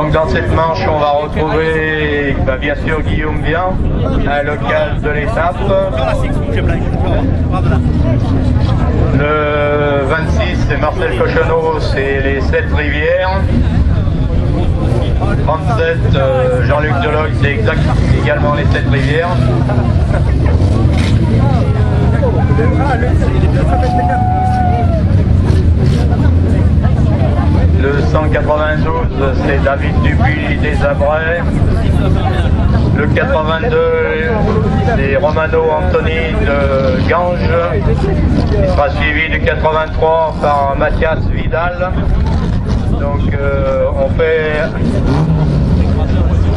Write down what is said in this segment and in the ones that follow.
Donc dans cette manche, on va retrouver bien sûr Guillaume Bien, un local de l'étape. Le 26, c'est Marcel Cochonneau, c'est les 7 rivières. 37, Jean-Luc Delogue, c'est également les 7 rivières. Le 192, c'est David Dupuis des Abrais. Le 82, c'est Romano Anthony de Ganges. Il sera suivi du 83 par Mathias Vidal. Donc on fait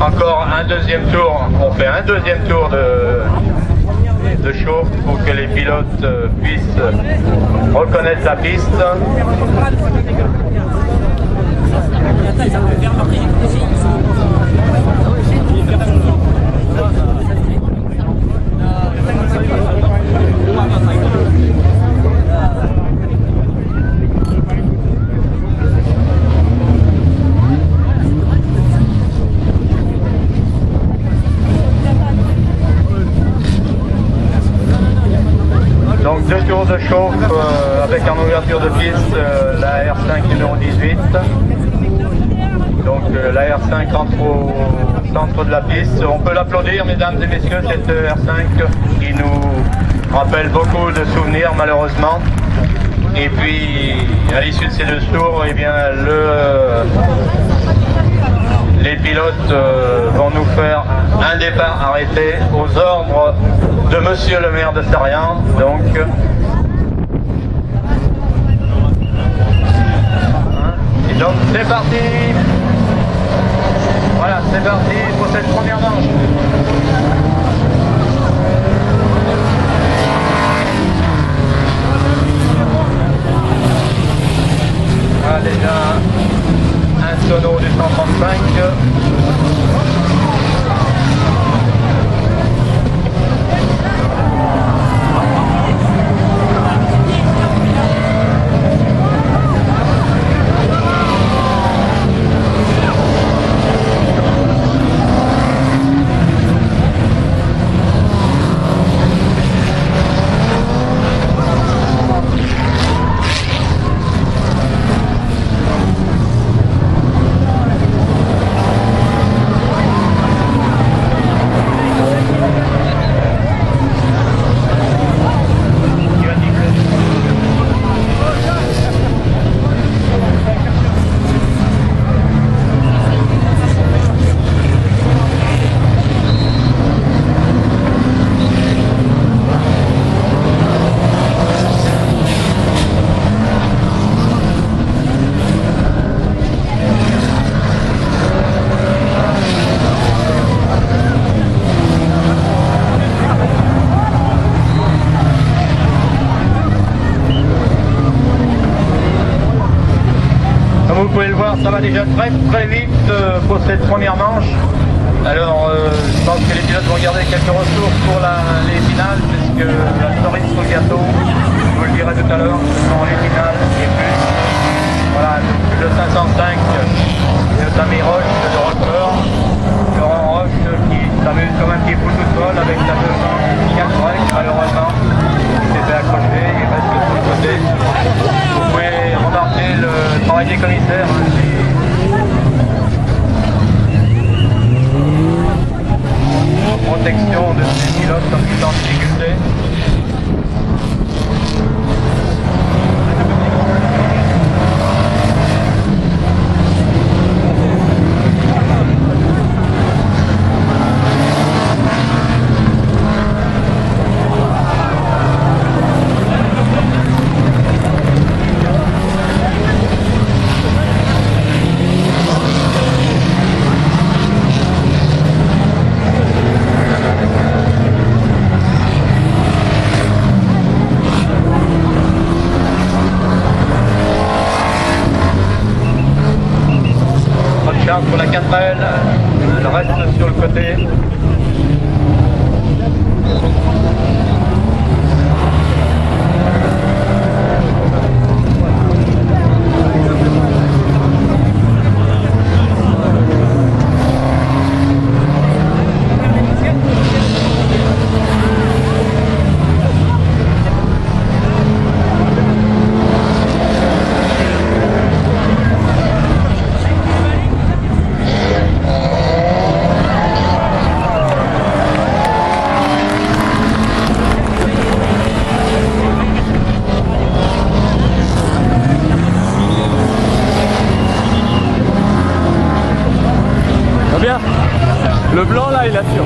encore un deuxième tour. On fait un deuxième tour de chauffe pour que les pilotes puissent reconnaître la piste. Donc 2 tours de chauffe avec en ouverture de piste la R5 numéro 18. Donc la R5 entre au centre de la piste. On peut l'applaudir, mesdames et messieurs, cette R5 qui nous rappelle beaucoup de souvenirs malheureusement. Et puis à l'issue de ces 2 tours, eh bien, les pilotes vont nous faire un départ arrêté aux ordres de monsieur le maire de Sarriens. Donc c'est parti. Voilà, c'est parti pour cette première manche. Voilà déjà un tonneau du 135. Vous pouvez le voir, ça va déjà très vite pour cette première manche. Alors je pense que les pilotes vont garder quelques ressources pour les finales, puisque la cerise sur le gâteau, je vous le dirai tout à l'heure, ce sont les finales et plus. Voilà, le 505, notre ami Roche de record, Laurent Roche qui s'amuse comme un petit fou tout seul avec sa 204 break, malheureusement, il s'était accroché, il reste sur le côté. Vous pouvez remarquer le travail des commissaires. Protection de ces pilotes en difficulté. Pour la 4L, le reste sur le côté. Le blanc là, il assure.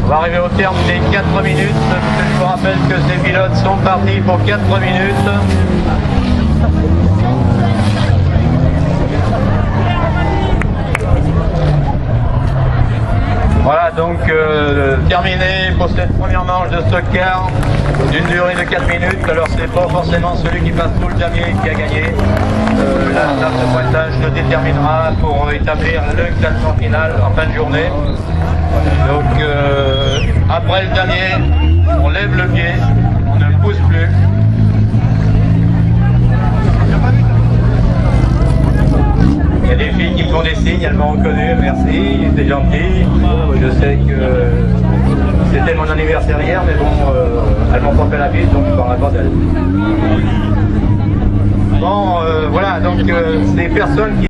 On va arriver au terme des 4 minutes. Je vous rappelle que ces pilotes sont partis pour 4 minutes. Voilà donc terminé pour cette première manche de stock car d'une durée de 4 minutes. Alors c'est pas forcément celui qui passe tout le damier qui a gagné. La table de pointage le déterminera pour établir le classement final en fin de journée. Donc après le damier, on lève le pied, on ne pousse plus. Il y a des filles qui me font des signes, elles m'ont reconnu, merci, c'est gentil. Je sais que c'était mon anniversaire hier, mais bon, elles m'ont pas fait la bise, donc je ne parlerai pas d'elles. Bon, voilà, donc c'est des personnes qui...